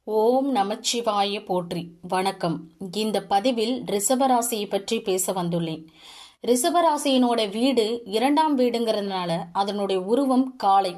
ஓம் நமச்சிவாய போற்றி. வணக்கம். இந்த பதிவில் ரிஷபராசியை பற்றி பேச வந்துள்ளேன். ரிஷபராசியினோட வீடு 2ஆம் வீடுங்கிறதுனால அதனுடைய உருவம் காளை.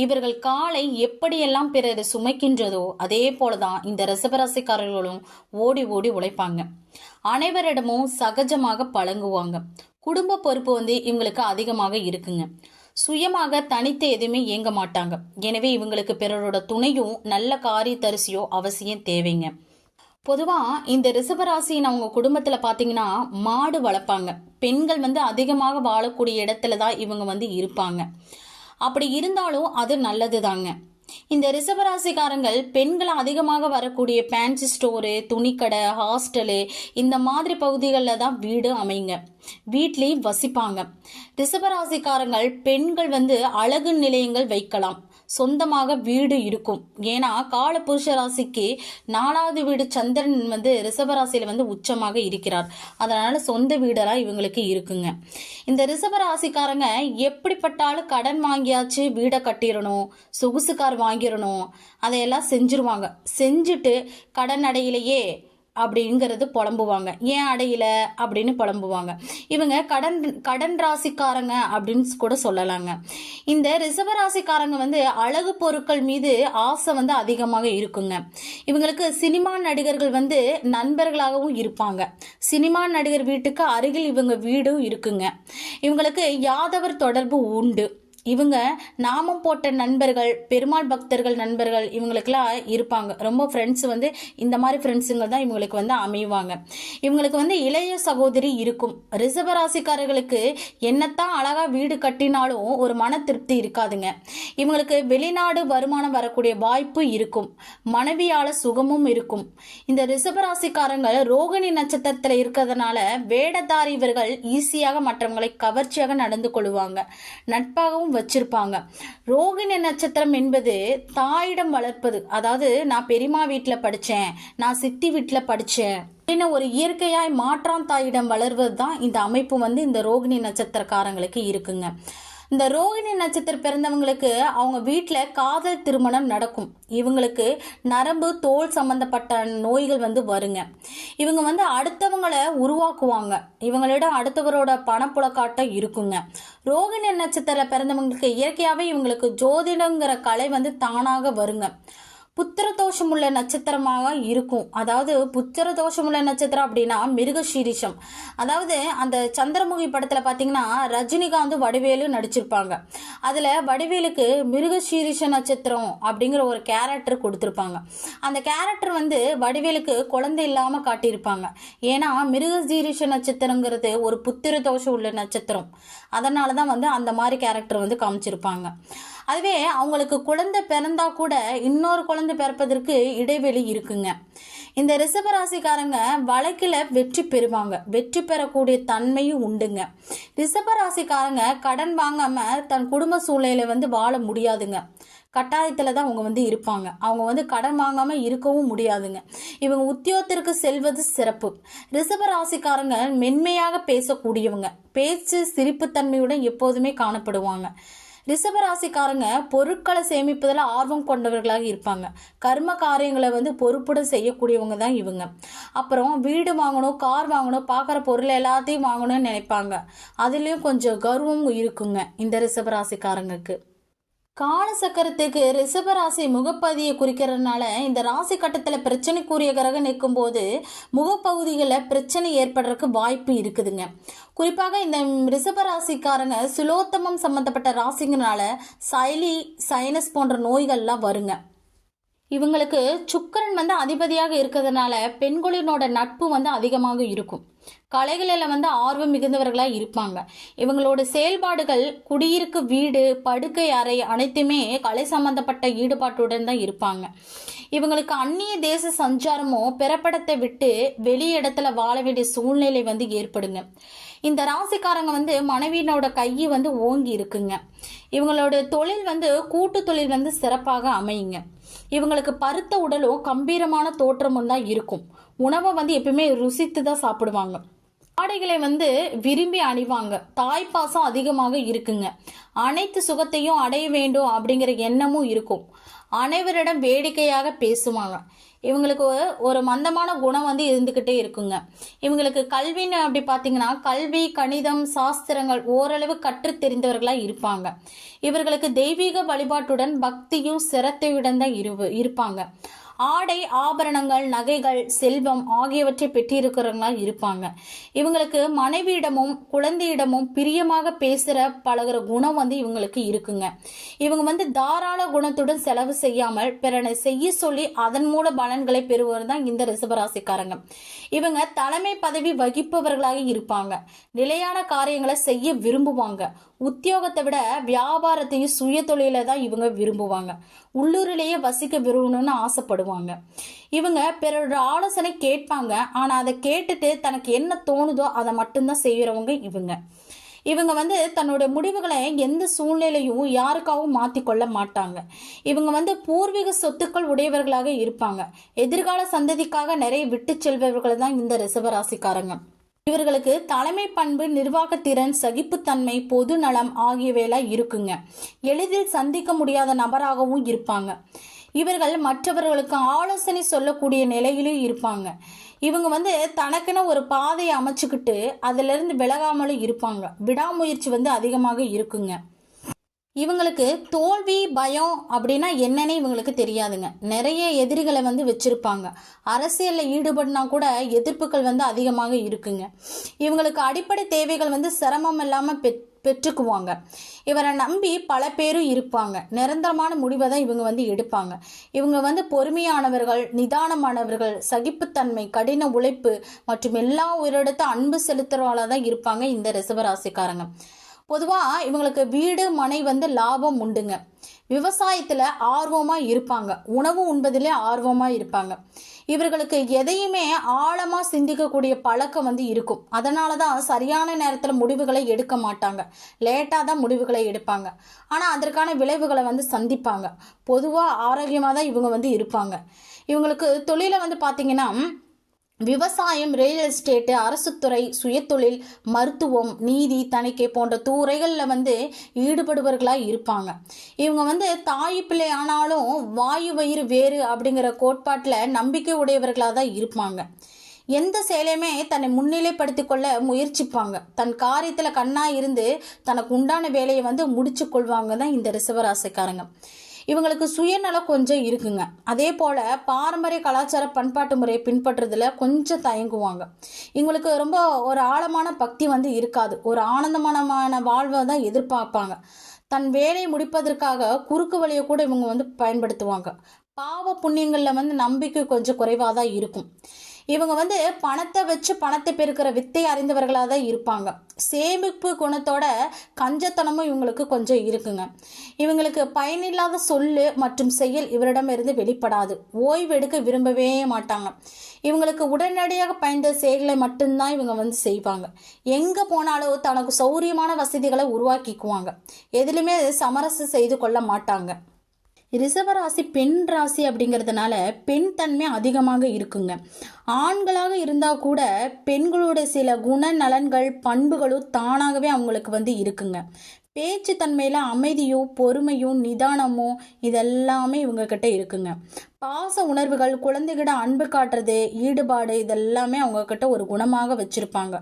இவர்கள் காளை எப்படியெல்லாம் பிறரை சுமைக்கின்றதோ அதே போலதான் இந்த ரிஷபராசிக்காரர்களும் ஓடி ஓடி உழைப்பாங்க. அனைவரிடமும் சகஜமாக பழங்குவாங்க. குடும்ப பொறுப்பு இவங்களுக்கு அதிகமாக இருக்குங்க. சுயமாக தனித்து எதுவுமே இயங்க மாட்டாங்க. எனவே இவங்களுக்கு பிறரோட துணையும் நல்ல காரிய தரிசியோ அவசியம் தேவைங்க. பொதுவா இந்த ரிஷபராசியின் அவங்க குடும்பத்துல பாத்தீங்கன்னா மாடு வளர்ப்பாங்க. பெண்கள் அதிகமாக வாழக்கூடிய இடத்துலதான் இவங்க இருப்பாங்க. அப்படி இருந்தாலும் அது நல்லதுதாங்க. இந்த ரிஷபராசிக்காரங்கள் பெண்கள் அதிகமாக வரக்கூடிய பேன்சி ஸ்டோரு, துணிக்கடை, ஹாஸ்டலு இந்த மாதிரி பகுதிகளில் தான் வீடு அமைங்க. வீட்லேயும் வசிப்பாங்க. ரிஷபராசிக்காரங்கள் பெண்கள் அழகு நிலையங்கள் வைக்கலாம். சொந்தமாக வீடு இருக்கும். ஏன்னா காலபுருஷ ராசிக்கு 4வது வீடு சந்திரன் ரிஷபராசியில உச்சமாக இருக்கிறார். அதனால சொந்த வீடெல்லாம் இவங்களுக்கு இருக்குங்க. இந்த ரிஷபராசிக்காரங்க எப்படிப்பட்டாலும் கடன் வாங்கியாச்சு வீடை கட்டிடணும், சொகுசு கார் வாங்கிடணும், அதையெல்லாம் செஞ்சிருவாங்க. செஞ்சுட்டு கடன் அடையிலேயே அப்படிங்கிறது புலம்புவாங்க. ஏன் அடையில அப்படின்னு புலம்புவாங்க. இவங்க கடன் ராசிக்காரங்க அப்படின்னு கூட சொல்லலாங்க. இந்த ரிஷபராசிக்காரங்க அழகு பொருட்கள் மீது ஆசை அதிகமாக இருக்குங்க. இவங்களுக்கு சினிமா நடிகர்கள் நண்பர்களாகவும் இருப்பாங்க. சினிமா நடிகர் வீட்டுக்கு அருகில் இவங்க வீடும் இருக்குங்க. இவங்களுக்கு யாதவர் தொடர்பு உண்டு. இவங்க நாமம் போட்ட நண்பர்கள், பெருமாள் பக்தர்கள் நண்பர்கள் இவங்களுக்கெல்லாம் இருப்பாங்க. ரொம்ப ஃப்ரெண்ட்ஸ் இந்த மாதிரி ஃப்ரெண்ட்ஸுங்க தான் இவங்களுக்கு அமைவாங்க. இவங்களுக்கு இளைய சகோதரி இருக்கும். ரிஷபராசிக்காரர்களுக்கு என்னத்தான் அழகா வீடு கட்டினாலும் ஒரு மன திருப்தி இருக்காதுங்க. இவங்களுக்கு வெளிநாடு வருமானம் வரக்கூடிய வாய்ப்பு இருக்கும். மனைவியால சுகமும் இருக்கும். இந்த ரிஷபராசிக்காரங்கள் ரோகிணி நட்சத்திரத்துல இருக்கிறதுனால வேடதாரி இவர்கள் ஈஸியாக மற்றவங்களை கவர்ச்சியாக நடந்து கொள்வாங்க. நட்பாகவும் வச்சிருப்பாங்க. ரோகிணி நட்சத்திரம் என்பது தாயிடம் வளர்ப்பது. அதாவது நான் பெரியம்மா வீட்டுல படிச்சேன், நான் சித்தி வீட்டுல படிச்சேன் ஒரு இயற்கையாய் மாற்றான் தாயிடம் வளர்வது தான் இந்த அமைப்பு இந்த ரோகிணி நட்சத்திரக்காரங்களுக்கு இருக்குங்க. இந்த ரோகிணி நட்சத்திரம் பிறந்தவங்களுக்கு அவங்க வீட்டில் காதல் திருமணம் நடக்கும். இவங்களுக்கு நரம்பு தோல் சம்பந்தப்பட்ட நோய்கள் வருங்க. இவங்க அடுத்தவங்களை உருவாக்குவாங்க. இவங்களிடம் அடுத்தவரோட பணப்புழக்காட்டம் இருக்குங்க. ரோகிணி நட்சத்திரம் பிறந்தவங்களுக்கு இயற்கையாகவே இவங்களுக்கு ஜோதிடங்கிற கலை தானாக வருங்க. புத்திர தோஷம் உள்ள நட்சத்திரமாக இருக்கும். அதாவது புத்திர தோஷம் உள்ள நட்சத்திரம் அப்படின்னா மிருகசீரிஷம். அதாவது அந்த சந்திரமுகி படத்துல பாத்தீங்கன்னா ரஜினிகாந்த் வடிவேலு நடிச்சிருப்பாங்க. அதுல வடிவேலுக்கு மிருகசீரிஷ நட்சத்திரம் அப்படிங்கிற ஒரு கேரக்டர் கொடுத்திருப்பாங்க. அந்த கேரக்டர் வடிவேலுக்கு குழந்தை இல்லாம காட்டியிருப்பாங்க. ஏன்னா மிருகசீரிஷ நட்சத்திரங்கிறது ஒரு புத்திர தோஷம் உள்ள நட்சத்திரம். அதனாலதான் அந்த மாதிரி கேரக்டர் காமிச்சிருப்பாங்க. அதுவே அவங்களுக்கு குழந்தை பிறந்தா கூட இன்னொரு குழந்தை பிறப்பதற்கு இடைவெளி இருக்குங்க. இந்த ரிஷபராசிக்காரங்க வழக்கில் வெற்றி பெறுவாங்க. வெற்றி பெறக்கூடிய தன்மையும் உண்டுங்க. ரிஷபராசிக்காரங்க கடன் வாங்காம தன் குடும்ப சூழ்நிலை வாழ முடியாதுங்க. கட்டாயத்துல தான் அவங்க இருப்பாங்க. அவங்க கடன் வாங்காம இருக்கவும் முடியாதுங்க. இவங்க உத்தியோகத்திற்கு செல்வது சிறப்பு. ரிஷபராசிக்காரங்க மென்மையாக பேசக்கூடியவங்க. பேச்சு சிரிப்புத்தன்மையுடன் எப்போதுமே காணப்படுவாங்க. ரிஷபராசிக்காரங்க பொருட்களை சேமிப்பதில் ஆர்வம் கொண்டவர்களாக இருப்பாங்க. கர்ம காரியங்களை பொறுப்புடன் செய்யக்கூடியவங்க தான் இவங்க. அப்புறம் வீடு வாங்கணும், கார் வாங்கணும், பார்க்குற பொருள் எல்லாத்தையும் வாங்கணும்னு நினைப்பாங்க. அதுலேயும் கொஞ்சம் கர்வம் இருக்குங்க இந்த ரிஷபராசிக்காரங்களுக்கு. காலசக்கரத்துக்கு ரிஷபராசி முகப்பதியை குறிக்கிறதுனால இந்த ராசி கட்டத்தில் பிரச்சனைக்குரிய கிரகம் நிற்கும் போது முகப்பகுதிகளில் பிரச்சனை ஏற்படுறதுக்கு வாய்ப்பு இருக்குதுங்க. குறிப்பாக இந்த ரிஷபராசிக்காரங்க சுலோத்தமம் சம்பந்தப்பட்ட ராசிங்கனால சைலி, சைனஸ் போன்ற நோய்கள்லாம் வருங்க. இவங்களுக்கு சுக்கரன் அதிபதியாக இருக்கிறதுனால பெண்களினோட நட்பு அதிகமாக இருக்கும். கலைகளில் ஆர்வம் மிகுந்தவர்களாக இருப்பாங்க. இவங்களோட செயல்பாடுகள் குடியிருக்க வீடு, படுக்கை அறை அனைத்துமே கலை சம்பந்தப்பட்ட ஈடுபாட்டுடன் தான் இருப்பாங்க. இவங்களுக்கு அந்நிய தேச சஞ்சாரமோ பிறப்படத்தை விட்டு வெளி இடத்துல வாழ வேண்டிய சூழ்நிலை ஏற்படுங்க. இந்த ராசிக்காரங்க மனைவியினோட கையை ஓங்கி இருக்குங்க. இவங்களோட தொழில் கூட்டு தொழில் சிறப்பாக அமையுங்க. இவங்களுக்கு பருத்த உடலும் கம்பீரமான தோற்றமும் தான் இருக்கும். உணவை எப்பயுமே ருசித்து தான் சாப்பிடுவாங்க. ஆடைகளை விரும்பி அணிவாங்க. தாய்ப்பாசம் அதிகமாக இருக்குங்க. அனைத்து சுகத்தையும் அடைய வேண்டும் அப்படிங்கிற எண்ணமும் இருக்கும். அனைவரிடம் வேடிக்கையாக பேசுவாங்க. இவங்களுக்கு ஒரு மந்தமான குணம் வந்து இருந்துக்கிட்டே இருக்குங்க. இவங்களுக்கு கல்வின்னு அப்படி பார்த்தீங்கன்னா கல்வி, கணிதம், சாஸ்திரங்கள் ஓரளவு கற்று தெரிந்தவர்களாக இருப்பாங்க. இவர்களுக்கு தெய்வீக வழிபாட்டுடன் பக்தியும் சிரத்தையுடன் தான் இருப்பாங்க. ஆடை, ஆபரணங்கள், நகைகள், செல்வம் ஆகியவற்றை பெற்றிருக்கிறவங்களா இருப்பாங்க. இவங்களுக்கு மனைவியிடமும் குழந்தையிடமும் பிரியமாக பேசுற பழகுற குணம் வந்து இவங்களுக்கு இருக்குங்க. இவங்க வந்து தாராள குணத்துடன் செலவு செய்யாமல் பிறனை செய்ய சொல்லி அதன் மூல பலன்களை பெறுவது தான் இந்த ரிஷபராசிக்காரங்க. இவங்க தலைமை பதவி வகிப்பவர்களாக இருப்பாங்க. நிலையான காரியங்களை செய்ய விரும்புவாங்க. உத்தியோகத்தை விட வியாபாரத்தையும் சுய தொழில தான் இவங்க விரும்புவாங்க. உள்ளூரிலேயே வசிக்க விரும்பணும்னு ஆசைப்படுவாங்க. இவங்க பிறரோட ஆலோசனை கேட்பாங்க. ஆனா அதை கேட்டுட்டு தனக்கு என்ன தோணுதோ அதை மட்டும்தான் செய்யறவங்க இவங்க. இவங்க வந்து தன்னோட முடிவுகளை எந்த சூழ்நிலையும் யாருக்காகவும் மாற்றிக்கொள்ள மாட்டாங்க. இவங்க வந்து பூர்வீக சொத்துக்கள் உடையவர்களாக இருப்பாங்க. எதிர்கால சந்ததிக்காக நிறைய விட்டு செல்பவர்கள் தான் இந்த ரிஷபராசிக்காரங்க. இவர்களுக்கு தலைமை பண்பு, நிர்வாகத்திறன், சகிப்புத்தன்மை, பொது நலம் ஆகியவையெல்லாம் இருக்குங்க. எளிதில் சந்திக்க முடியாத நபராகவும் இருப்பாங்க. இவர்கள் மற்றவர்களுக்கு ஆலோசனை சொல்லக்கூடிய நிலையிலும் இருப்பாங்க. இவங்க வந்து தனக்குன்னு ஒரு பாதையை அமைச்சுக்கிட்டு அதுல இருந்து விலகாமலும் இருப்பாங்க. விடாமுயற்சி வந்து அதிகமாக இருக்குங்க. இவங்களுக்கு தோல்வி, பயம் அப்படின்னா என்னன்னே இவங்களுக்கு தெரியாதுங்க. நிறைய எதிரிகளை வந்து வச்சிருப்பாங்க. அரசியலில் ஈடுபடினா கூட எதிர்ப்புகள் வந்து அதிகமாக இருக்குங்க. இவங்களுக்கு அடிப்படை தேவைகள் வந்து சிரமம் இல்லாமல் பெற்றுக்குவாங்க. இவரை நம்பி பல பேரும் இருப்பாங்க. நிரந்தரமான முடிவை தான் இவங்க வந்து எடுப்பாங்க. இவங்க வந்து பொறுமையானவர்கள், நிதானமானவர்கள், சகிப்புத்தன்மை, கடின உழைப்பு மற்றும் எல்லா உயிரிடத்த அன்பு செலுத்துறவங்களா தான் இருப்பாங்க இந்த ரிஷபராசிக்காரங்க. பொதுவாக இவங்களுக்கு வீடு, மனை வந்து லாபம் உண்டுங்க. விவசாயத்தில் ஆர்வமாக இருப்பாங்க. உணவு உண்பதிலே ஆர்வமாக இருப்பாங்க. இவர்களுக்கு எதையுமே ஆழமாக சிந்திக்கக்கூடிய பழக்கம் வந்து இருக்கும். அதனால தான் சரியான நேரத்தில் முடிவுகளை எடுக்க மாட்டாங்க. லேட்டாக தான் முடிவுகளை எடுப்பாங்க. ஆனால் அதற்கான விளைவுகளை வந்து சந்திப்பாங்க. பொதுவாக ஆரோக்கியமாக தான் இவங்க வந்து இருப்பாங்க. இவங்களுக்கு தொழிலை வந்து பார்த்தீங்கன்னா விவசாயம், ரியல் எஸ்டேட்டு, அரசுத்துறை, சுயதொழில், மருத்துவம், நீதி, தணிக்கை போன்ற துறைகளில் வந்து ஈடுபடுபவர்களாக இருப்பாங்க. இவங்க வந்து தாய் பிள்ளை ஆனாலும் வாயு வயிறு வேறு அப்படிங்கிற கோட்பாட்டில் நம்பிக்கை உடையவர்களாக தான் இருப்பாங்க. எந்த செயலையுமே தன்னை முன்னிலைப்படுத்தி கொள்ள முயற்சிப்பாங்க. தன் காரியத்தில் கண்ணா இருந்து தனக்கு உண்டான வேலையை வந்து முடிச்சு கொள்வாங்க தான் இந்த ரிஷபராசிக்காரங்க. இவங்களுக்கு சுயநலம் கொஞ்சம் இருக்குங்க. அதே போல் பாரம்பரிய கலாச்சார பண்பாட்டு முறையை பின்பற்றுறதுல கொஞ்சம் தயங்குவாங்க. இவங்களுக்கு ரொம்ப ஒரு ஆழமான பக்தி வந்து இருக்காது. ஒரு ஆனந்தமான வாழ்வை தான் எதிர்பார்ப்பாங்க. தன் வேலையை முடிப்பதற்காக குறுக்கு வழியை கூட இவங்க வந்து பயன்படுத்துவாங்க. பாவ புண்ணியங்களில் வந்து நம்பிக்கை கொஞ்சம் குறைவாக தான் இருக்கும். இவங்க வந்து பணத்தை வச்சு பணத்தை பெருக்கிற வித்தை அறிந்தவர்களாக தான் இருப்பாங்க. சேமிப்பு குணத்தோட கஞ்சத்தனமும் இவங்களுக்கு கொஞ்சம் இருக்குங்க. இவங்களுக்கு பயனில்லாத சொல்லு மற்றும் செயல் இவரிடமிருந்து வெளிப்படாது. ஓய்வு எடுக்க விரும்பவே மாட்டாங்க. இவங்களுக்கு உடனடியாக பயந்த செயல்களை மட்டும்தான் இவங்க வந்து செய்வாங்க. எங்கே போனாலும் தனக்கு சௌரியமான வசதிகளை உருவாக்கிக்குவாங்க. எதிலுமே சமரசம் செய்து கொள்ள மாட்டாங்க. ரிஷபராசி பெண் ராசி அப்படிங்கிறதுனால பெண் தன்மை அதிகமாக இருக்குங்க. ஆண்களாக இருந்தால் கூட பெண்களுடைய சில குண நலன்கள், பண்புகளும் தானாகவே அவங்களுக்கு வந்து இருக்குங்க. பேச்சு தன்மையில் அமைதியும் பொறுமையும் நிதானமும் இதெல்லாமே இவங்க கிட்ட இருக்குங்க. பாச உணர்வுகள், குழந்தைகிட்ட அன்பு காட்டுறது, ஈடுபாடு இதெல்லாமே அவங்க கிட்ட ஒரு குணமாக வச்சிருப்பாங்க.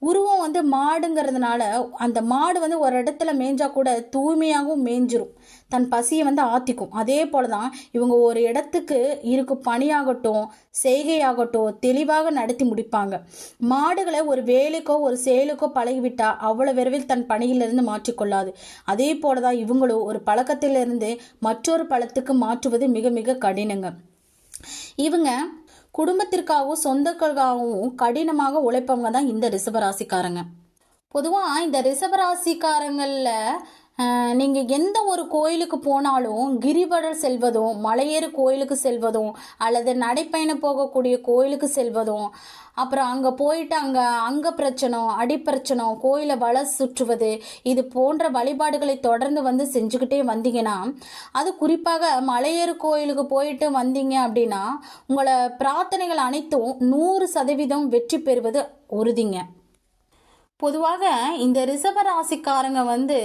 உருவம் வந்து மாடுங்கிறதுனால அந்த மாடு வந்து ஒரு இடத்துல மேய்ஞ்சா கூட தூய்மையாகவும் மேய்ஞ்சிரும். தன் பசியை வந்து ஆத்திக்கும். அதே போல தான் இவங்க ஒரு இடத்துக்கு இருக்கும் பணியாகட்டும், செய்கையாகட்டும் தெளிவாக நடத்தி முடிப்பாங்க. மாடுகளை ஒரு வேலைக்கோ ஒரு செயலுக்கோ பழகிவிட்டா அவ்வளவு விரைவில் தன் பணியிலிருந்து மாற்றிக்கொள்ளாது. அதே போல தான் இவங்களும் ஒரு பழக்கத்திலிருந்து மற்றொரு பழத்துக்கு மாற்றுவது மிக மிக கடினங்க. இவங்க குடும்பத்திற்காகவும் சொந்தங்களுக்காகவும் கடினமாக உழைப்பவங்க தான் இந்த ரிஷபராசிக்காரங்க. பொதுவாக இந்த ரிஷபராசிக்காரங்களில் நீங்கள் எந்த ஒரு கோயிலுக்கு போனாலும் கிரிவலம் செல்வதும், மலையேறு கோயிலுக்கு செல்வதும், அல்லது நடைப்பயணம் போகக்கூடிய கோயிலுக்கு செல்வதும், அப்புறம் அங்கே போயிட்டு அங்கே பிரச்சனை, அடிப்பிரச்சனை, கோயிலை வள சுற்றுவது, இது போன்ற வழிபாடுகளை தொடர்ந்து வந்து செஞ்சுக்கிட்டே வந்தீங்கன்னா, அது குறிப்பாக மலையேறு கோயிலுக்கு போயிட்டு வந்தீங்க அப்படின்னா உங்களை பிரார்த்தனைகள் அனைத்தும் 100% வெற்றி பெறுவது உறுதிங்க. பொதுவாக இந்த ரிஷபராசிக்காரங்க வந்து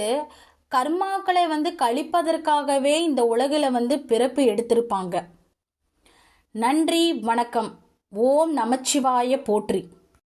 கர்மாக்களை கழிப்பதற்காகவே இந்த உலகில் பிறப்பு எடுத்திருப்பாங்க. நன்றி, வணக்கம். ஓம் நமச்சிவாய போற்றி.